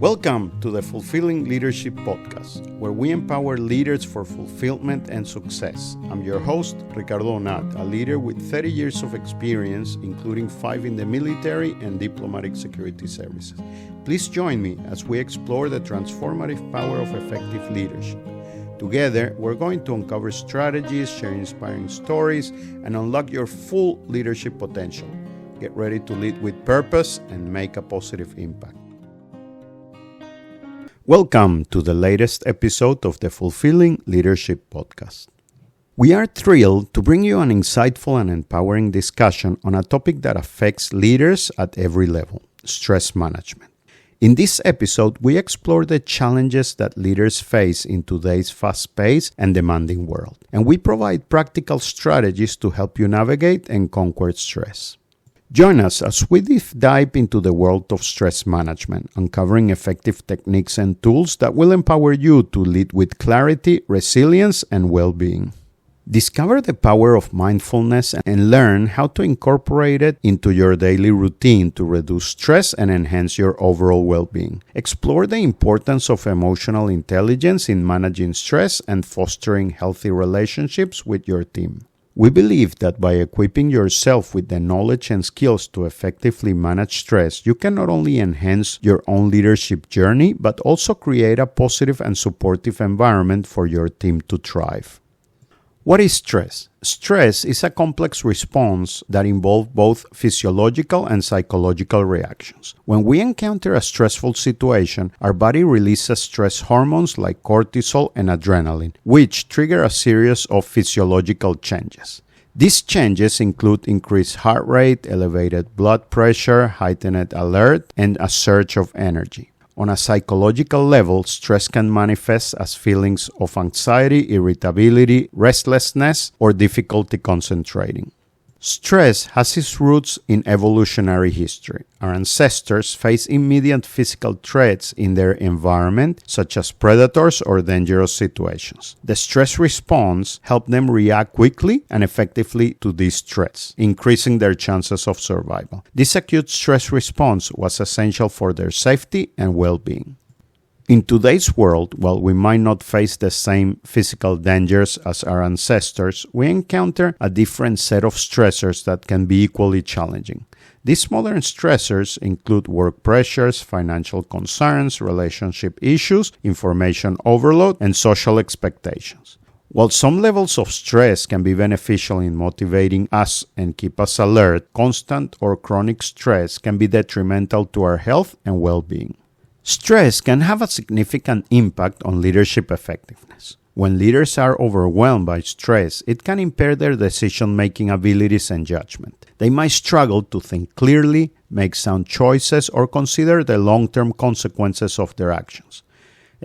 Welcome to the Fulfilling Leadership Podcast, where we empower leaders for fulfillment and success. I'm your host, Ricardo Onat, a leader with 30 years of experience, including 5 in the military and diplomatic security services. Please join me as we explore the transformative power of effective leadership. Together, we're going to uncover strategies, share inspiring stories, and unlock your full leadership potential. Get ready to lead with purpose and make a positive impact. Welcome to the latest episode of the Fulfilling Leadership Podcast. We are thrilled to bring you an insightful and empowering discussion on a topic that affects leaders at every level: stress management. In this episode, we explore the challenges that leaders face in today's fast-paced and demanding world, and we provide practical strategies to help you navigate and conquer stress. Join us as we deep dive into the world of stress management, uncovering effective techniques and tools that will empower you to lead with clarity, resilience, and well-being. Discover the power of mindfulness and learn how to incorporate it into your daily routine to reduce stress and enhance your overall well-being. Explore the importance of emotional intelligence in managing stress and fostering healthy relationships with your team. We believe that by equipping yourself with the knowledge and skills to effectively manage stress, you can not only enhance your own leadership journey, but also create a positive and supportive environment for your team to thrive. What is stress? Stress is a complex response that involves both physiological and psychological reactions. When we encounter a stressful situation, our body releases stress hormones like cortisol and adrenaline, which trigger a series of physiological changes. These changes include increased heart rate, elevated blood pressure, heightened alert, and a surge of energy. On a psychological level, stress can manifest as feelings of anxiety, irritability, restlessness, or difficulty concentrating. Stress has its roots in evolutionary history. Our ancestors faced immediate physical threats in their environment, such as predators or dangerous situations. The stress response helped them react quickly and effectively to these threats, increasing their chances of survival. This acute stress response was essential for their safety and well-being. In today's world, while we might not face the same physical dangers as our ancestors, we encounter a different set of stressors that can be equally challenging. These modern stressors include work pressures, financial concerns, relationship issues, information overload, and social expectations. While some levels of stress can be beneficial in motivating us and keep us alert, constant or chronic stress can be detrimental to our health and well-being. Stress can have a significant impact on leadership effectiveness. When leaders are overwhelmed by stress, it can impair their decision-making abilities and judgment. They might struggle to think clearly, make sound choices, or consider the long-term consequences of their actions.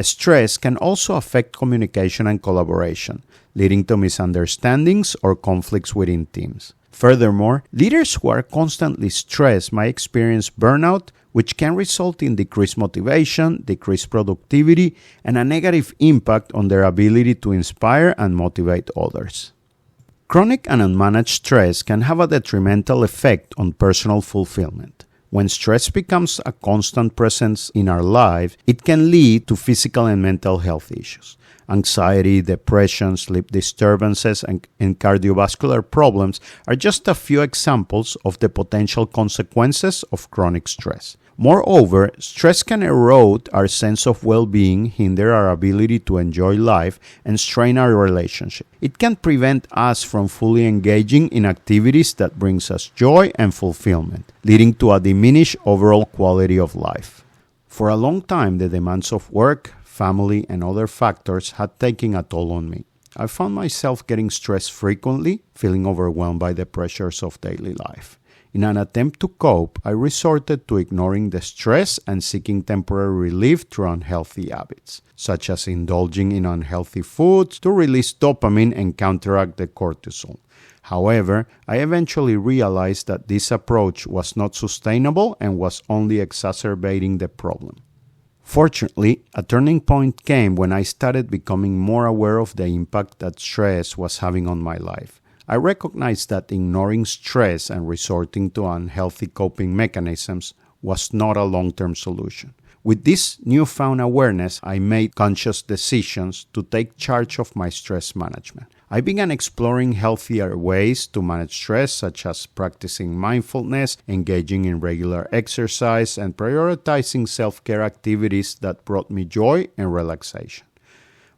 Stress can also affect communication and collaboration, leading to misunderstandings or conflicts within teams. Furthermore, leaders who are constantly stressed might experience burnout, which can result in decreased motivation, decreased productivity, and a negative impact on their ability to inspire and motivate others. Chronic and unmanaged stress can have a detrimental effect on personal fulfillment. When stress becomes a constant presence in our life, it can lead to physical and mental health issues. Anxiety, depression, sleep disturbances, and cardiovascular problems are just a few examples of the potential consequences of chronic stress. Moreover, stress can erode our sense of well-being, hinder our ability to enjoy life, and strain our relationship. It can prevent us from fully engaging in activities that brings us joy and fulfillment, leading to a diminished overall quality of life. For a long time, the demands of work, family, and other factors had taken a toll on me. I found myself getting stressed frequently, feeling overwhelmed by the pressures of daily life. In an attempt to cope, I resorted to ignoring the stress and seeking temporary relief through unhealthy habits, such as indulging in unhealthy foods to release dopamine and counteract the cortisol. However, I eventually realized that this approach was not sustainable and was only exacerbating the problem. Fortunately, a turning point came when I started becoming more aware of the impact that stress was having on my life. I recognized that ignoring stress and resorting to unhealthy coping mechanisms was not a long-term solution. With this newfound awareness, I made conscious decisions to take charge of my stress management. I began exploring healthier ways to manage stress, such as practicing mindfulness, engaging in regular exercise, and prioritizing self-care activities that brought me joy and relaxation.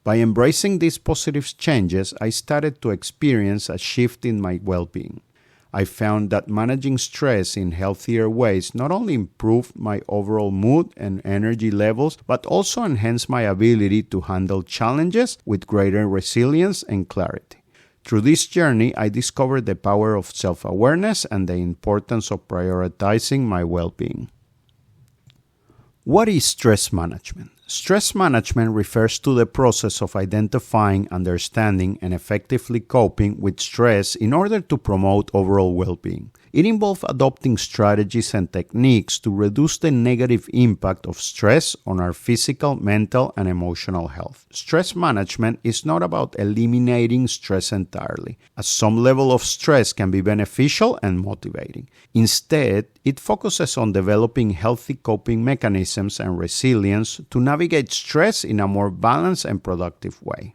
By embracing these positive changes, I started to experience a shift in my well-being. I found that managing stress in healthier ways not only improved my overall mood and energy levels, but also enhanced my ability to handle challenges with greater resilience and clarity. Through this journey, I discovered the power of self-awareness and the importance of prioritizing my well-being. What is stress management? Stress management refers to the process of identifying, understanding, and effectively coping with stress in order to promote overall well-being. It involves adopting strategies and techniques to reduce the negative impact of stress on our physical, mental, and emotional health. Stress management is not about eliminating stress entirely, as some level of stress can be beneficial and motivating. Instead, it focuses on developing healthy coping mechanisms and resilience to navigate stress in a more balanced and productive way.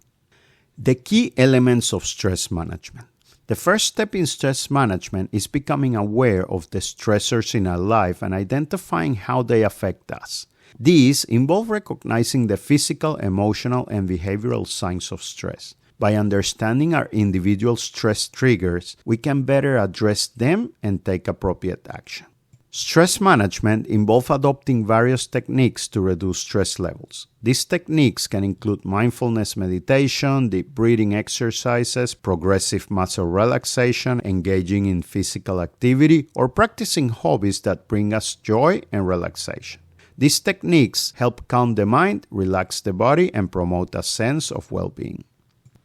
The key elements of stress management. The first step in stress management is becoming aware of the stressors in our life and identifying how they affect us. These involve recognizing the physical, emotional, and behavioral signs of stress. By understanding our individual stress triggers, we can better address them and take appropriate action. Stress management involves adopting various techniques to reduce stress levels. These techniques can include mindfulness meditation, deep breathing exercises, progressive muscle relaxation, engaging in physical activity, or practicing hobbies that bring us joy and relaxation. These techniques help calm the mind, relax the body, and promote a sense of well-being.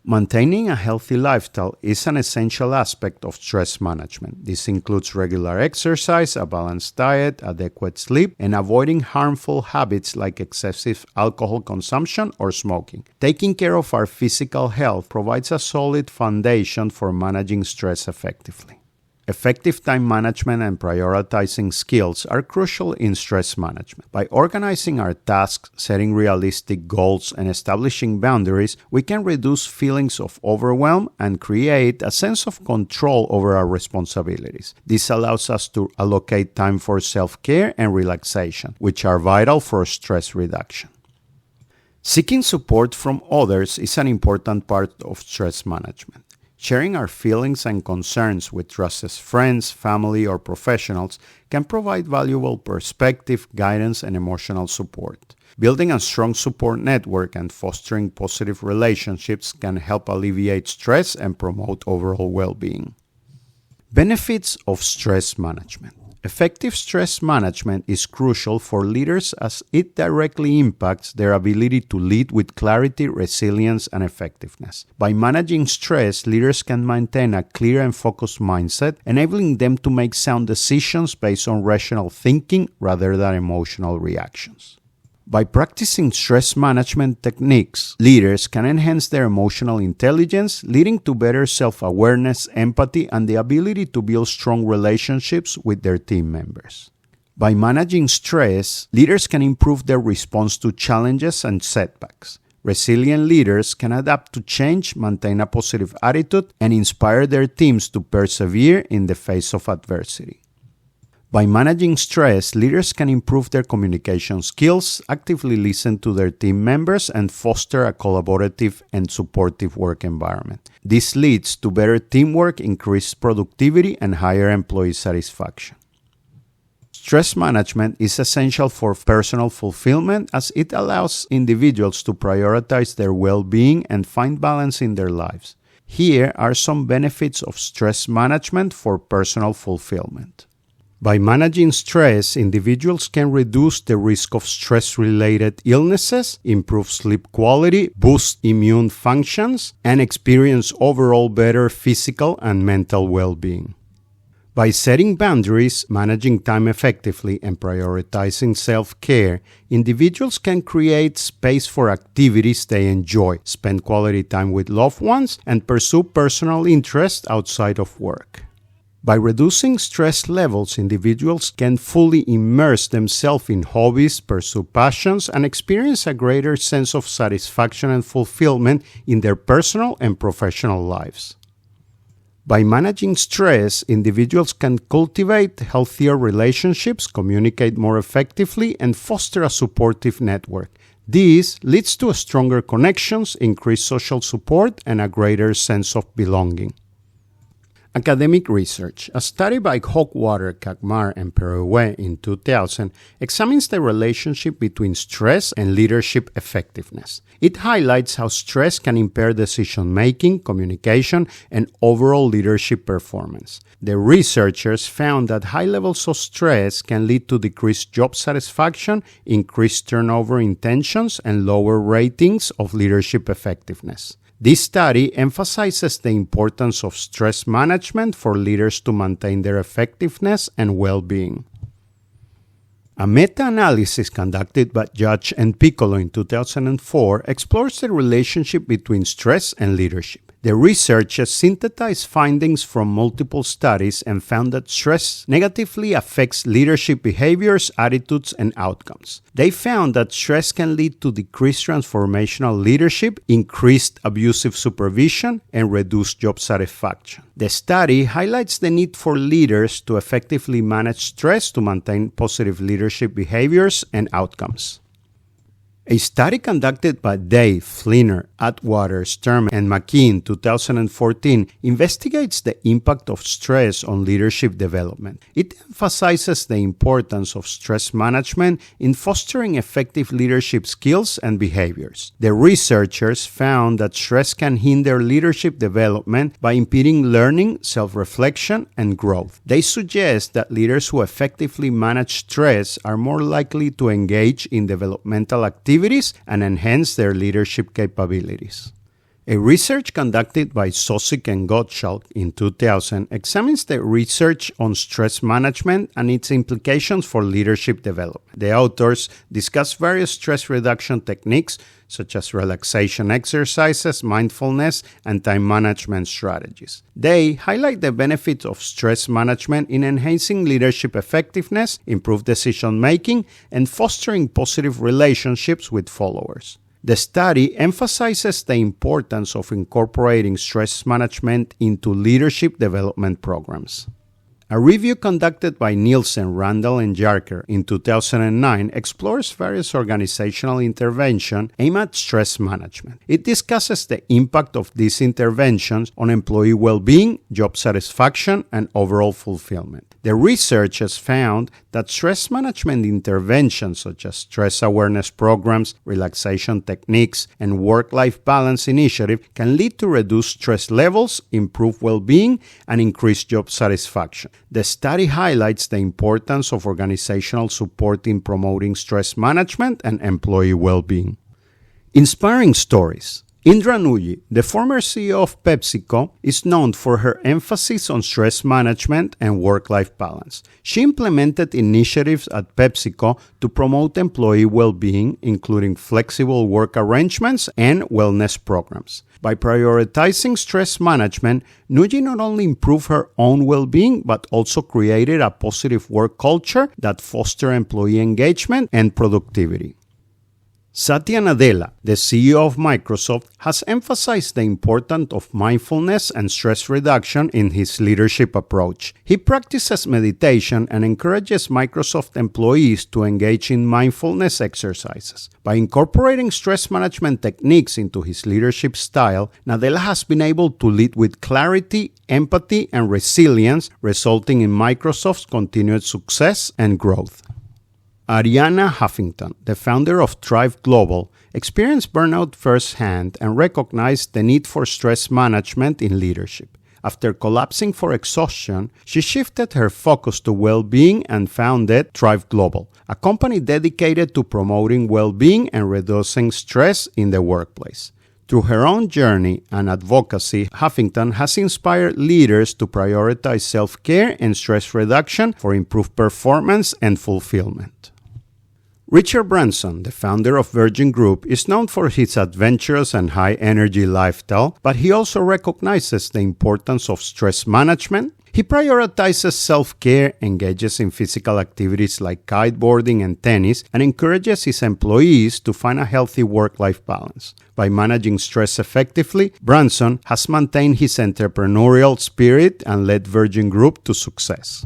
Maintaining a healthy lifestyle is an essential aspect of stress management. This includes regular exercise, a balanced diet, adequate sleep, and avoiding harmful habits like excessive alcohol consumption or smoking. Taking care of our physical health provides a solid foundation for managing stress effectively. Effective time management and prioritizing skills are crucial in stress management. By organizing our tasks, setting realistic goals, and establishing boundaries, we can reduce feelings of overwhelm and create a sense of control over our responsibilities. This allows us to allocate time for self-care and relaxation, which are vital for stress reduction. Seeking support from others is an important part of stress management. Sharing our feelings and concerns with trusted friends, family, or professionals can provide valuable perspective, guidance, and emotional support. Building a strong support network and fostering positive relationships can help alleviate stress and promote overall well-being. Benefits of stress management. Effective stress management is crucial for leaders as it directly impacts their ability to lead with clarity, resilience, and effectiveness. By managing stress, leaders can maintain a clear and focused mindset, enabling them to make sound decisions based on rational thinking rather than emotional reactions. By practicing stress management techniques, leaders can enhance their emotional intelligence, leading to better self-awareness, empathy, and the ability to build strong relationships with their team members. By managing stress, leaders can improve their response to challenges and setbacks. Resilient leaders can adapt to change, maintain a positive attitude, and inspire their teams to persevere in the face of adversity. By managing stress, leaders can improve their communication skills, actively listen to their team members, and foster a collaborative and supportive work environment. This leads to better teamwork, increased productivity, and higher employee satisfaction. Stress management is essential for personal fulfillment as it allows individuals to prioritize their well-being and find balance in their lives. Here are some benefits of stress management for personal fulfillment. By managing stress, individuals can reduce the risk of stress-related illnesses, improve sleep quality, boost immune functions, and experience overall better physical and mental well-being. By setting boundaries, managing time effectively, and prioritizing self-care, individuals can create space for activities they enjoy, spend quality time with loved ones, and pursue personal interests outside of work. By reducing stress levels, individuals can fully immerse themselves in hobbies, pursue passions, and experience a greater sense of satisfaction and fulfillment in their personal and professional lives. By managing stress, individuals can cultivate healthier relationships, communicate more effectively, and foster a supportive network. This leads to stronger connections, increased social support, and a greater sense of belonging. Academic research. A study by Hogwater, Kagmar, and Perouet in 2000 examines the relationship between stress and leadership effectiveness. It highlights how stress can impair decision-making, communication, and overall leadership performance. The researchers found that high levels of stress can lead to decreased job satisfaction, increased turnover in tensions, and lower ratings of leadership effectiveness. This study emphasizes the importance of stress management for leaders to maintain their effectiveness and well-being. A meta-analysis conducted by Judge and Piccolo in 2004 explores the relationship between stress and leadership. The researchers synthesized findings from multiple studies and found that stress negatively affects leadership behaviors, attitudes, and outcomes. They found that stress can lead to decreased transformational leadership, increased abusive supervision, and reduced job satisfaction. The study highlights the need for leaders to effectively manage stress to maintain positive leadership behaviors and outcomes. A study conducted by Dave, Flinner, Atwater, Sturm, and McKee in 2014 investigates the impact of stress on leadership development. It emphasizes the importance of stress management in fostering effective leadership skills and behaviors. The researchers found that stress can hinder leadership development by impeding learning, self-reflection, and growth. They suggest that leaders who effectively manage stress are more likely to engage in developmental activities and enhance their leadership capabilities. A research conducted by Sosik and Gottschalk in 2000 examines the research on stress management and its implications for leadership development. The authors discuss various stress reduction techniques such as relaxation exercises, mindfulness, and time management strategies. They highlight the benefits of stress management in enhancing leadership effectiveness, improved decision-making, and fostering positive relationships with followers. The study emphasizes the importance of incorporating stress management into leadership development programs. A review conducted by Nielsen, Randall, and Jarker in 2009 explores various organizational interventions aimed at stress management. It discusses the impact of these interventions on employee well-being, job satisfaction, and overall fulfillment. The researchers found that stress management interventions such as stress awareness programs, relaxation techniques, and work-life balance initiatives can lead to reduced stress levels, improved well-being, and increased job satisfaction. The study highlights the importance of organizational support in promoting stress management and employee well-being. Inspiring stories. Indra Nooyi, the former CEO of PepsiCo, is known for her emphasis on stress management and work-life balance. She implemented initiatives at PepsiCo to promote employee well-being, including flexible work arrangements and wellness programs. By prioritizing stress management, Nooyi not only improved her own well-being, but also created a positive work culture that fostered employee engagement and productivity. Satya Nadella, the CEO of Microsoft, has emphasized the importance of mindfulness and stress reduction in his leadership approach. He practices meditation and encourages Microsoft employees to engage in mindfulness exercises. By incorporating stress management techniques into his leadership style, Nadella has been able to lead with clarity, empathy, and resilience, resulting in Microsoft's continued success and growth. Arianna Huffington, the founder of Thrive Global, experienced burnout firsthand and recognized the need for stress management in leadership. After collapsing for exhaustion, she shifted her focus to well-being and founded Thrive Global, a company dedicated to promoting well-being and reducing stress in the workplace. Through her own journey and advocacy, Huffington has inspired leaders to prioritize self-care and stress reduction for improved performance and fulfillment. Richard Branson, the founder of Virgin Group, is known for his adventurous and high-energy lifestyle, but he also recognizes the importance of stress management. He prioritizes self-care, engages in physical activities like kiteboarding and tennis, and encourages his employees to find a healthy work-life balance. By managing stress effectively, Branson has maintained his entrepreneurial spirit and led Virgin Group to success.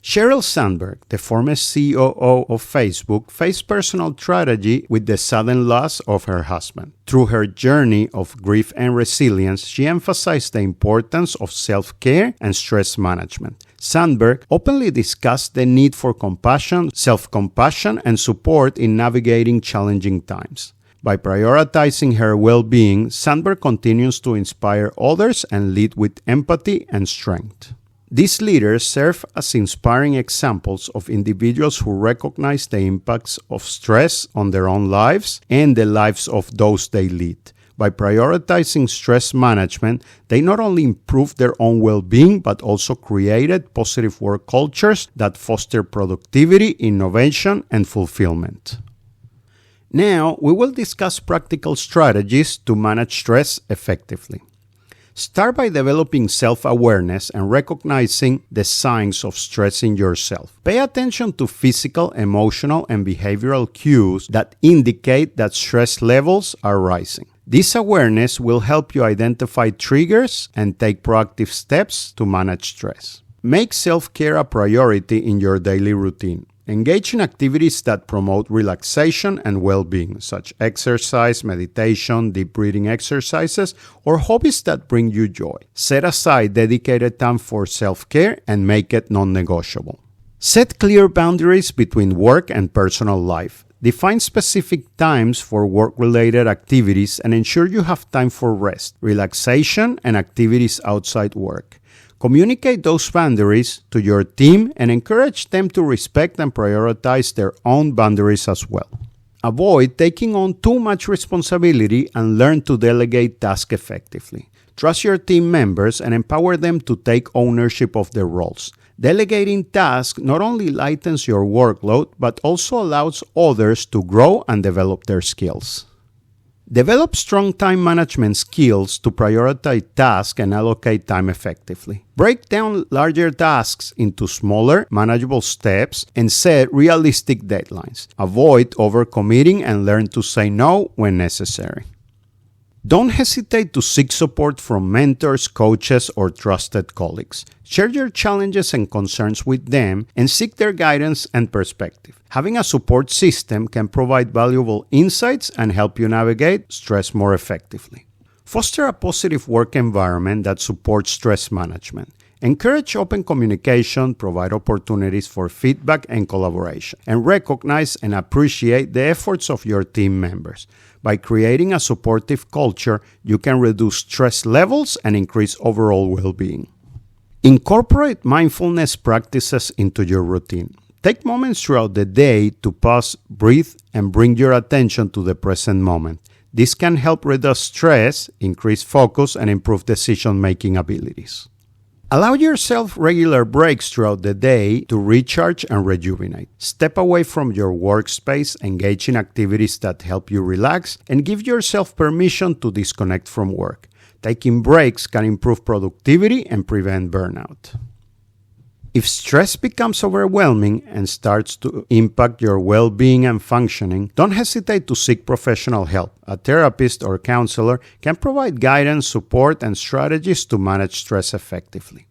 Sheryl Sandberg, the former COO of Facebook, faced personal tragedy with the sudden loss of her husband. Through her journey of grief and resilience, she emphasized the importance of self-care and stress management. Sandberg openly discussed the need for compassion, self-compassion, and support in navigating challenging times. By prioritizing her well-being, Sandberg continues to inspire others and lead with empathy and strength. These leaders serve as inspiring examples of individuals who recognize the impacts of stress on their own lives and the lives of those they lead. By prioritizing stress management, they not only improve their own well-being but also created positive work cultures that foster productivity, innovation, and fulfillment. Now, we will discuss practical strategies to manage stress effectively. Start by developing self-awareness and recognizing the signs of stress in yourself. Pay attention to physical, emotional, and behavioral cues that indicate that stress levels are rising. This awareness will help you identify triggers and take proactive steps to manage stress. Make self-care a priority in your daily routine. Engage in activities that promote relaxation and well-being, such as exercise, meditation, deep breathing exercises, or hobbies that bring you joy. Set aside dedicated time for self-care and make it non-negotiable. Set clear boundaries between work and personal life. Define specific times for work-related activities and ensure you have time for rest, relaxation, and activities outside work. Communicate those boundaries to your team and encourage them to respect and prioritize their own boundaries as well. Avoid taking on too much responsibility and learn to delegate tasks effectively. Trust your team members and empower them to take ownership of their roles. Delegating tasks not only lightens your workload but also allows others to grow and develop their skills. Develop strong time management skills to prioritize tasks and allocate time effectively. Break down larger tasks into smaller, manageable steps and set realistic deadlines. Avoid overcommitting and learn to say no when necessary. Don't hesitate to seek support from mentors, coaches, or trusted colleagues. Share your challenges and concerns with them and seek their guidance and perspective. Having a support system can provide valuable insights and help you navigate stress more effectively. Foster a positive work environment that supports stress management. Encourage open communication, provide opportunities for feedback and collaboration, and recognize and appreciate the efforts of your team members. By creating a supportive culture, you can reduce stress levels and increase overall well-being. Incorporate mindfulness practices into your routine. Take moments throughout the day to pause, breathe, and bring your attention to the present moment. This can help reduce stress, increase focus, and improve decision-making abilities. Allow yourself regular breaks throughout the day to recharge and rejuvenate. Step away from your workspace, engage in activities that help you relax, and give yourself permission to disconnect from work. Taking breaks can improve productivity and prevent burnout. If stress becomes overwhelming and starts to impact your well-being and functioning, don't hesitate to seek professional help. A therapist or counselor can provide guidance, support, and strategies to manage stress effectively.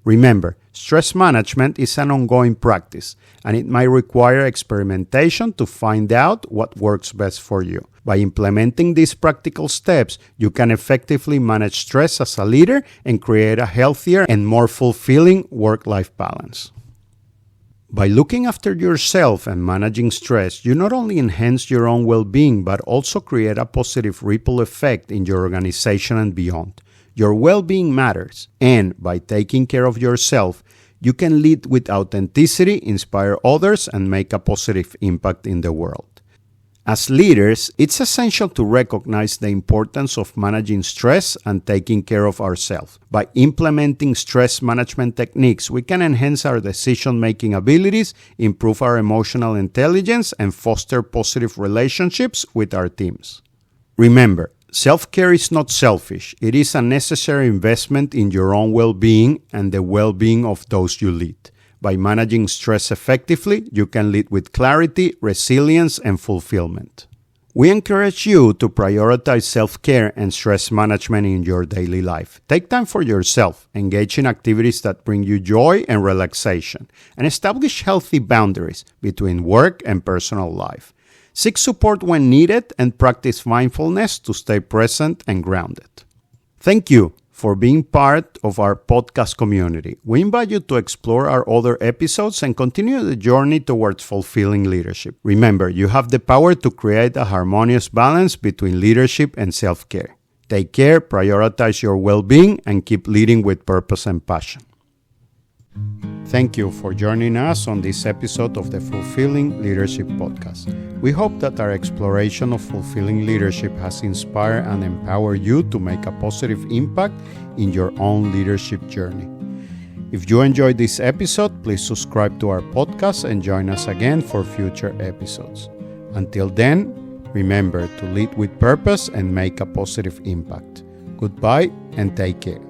Remember, stress management is an ongoing practice, and it might require experimentation to find out what works best for you. By implementing these practical steps, you can effectively manage stress as a leader and create a healthier and more fulfilling work-life balance. By looking after yourself and managing stress, you not only enhance your own well-being, but also create a positive ripple effect in your organization and beyond. Your well-being matters, and by taking care of yourself, you can lead with authenticity, inspire others, and make a positive impact in the world. As leaders, it's essential to recognize the importance of managing stress and taking care of ourselves. By implementing stress management techniques, we can enhance our decision-making abilities, improve our emotional intelligence, and foster positive relationships with our teams. Remember, Self-care is not selfish. It is a necessary investment in your own well-being and the well-being of those you lead. By managing stress effectively, you can lead with clarity, resilience, and fulfillment. We encourage you to prioritize self-care and stress management in your daily life. Take time for yourself, engage in activities that bring you joy and relaxation, and establish healthy boundaries between work and personal life. Seek support when needed and practice mindfulness to stay present and grounded. Thank you for being part of our podcast community. We invite you to explore our other episodes and continue the journey towards fulfilling leadership. Remember, you have the power to create a harmonious balance between leadership and self-care. Take care, prioritize your well-being, and keep leading with purpose and passion. Thank you for joining us on this episode of the Fulfilling Leadership Podcast. We hope that our exploration of fulfilling leadership has inspired and empowered you to make a positive impact in your own leadership journey. If you enjoyed this episode, please subscribe to our podcast and join us again for future episodes. Until then, remember to lead with purpose and make a positive impact. Goodbye and take care.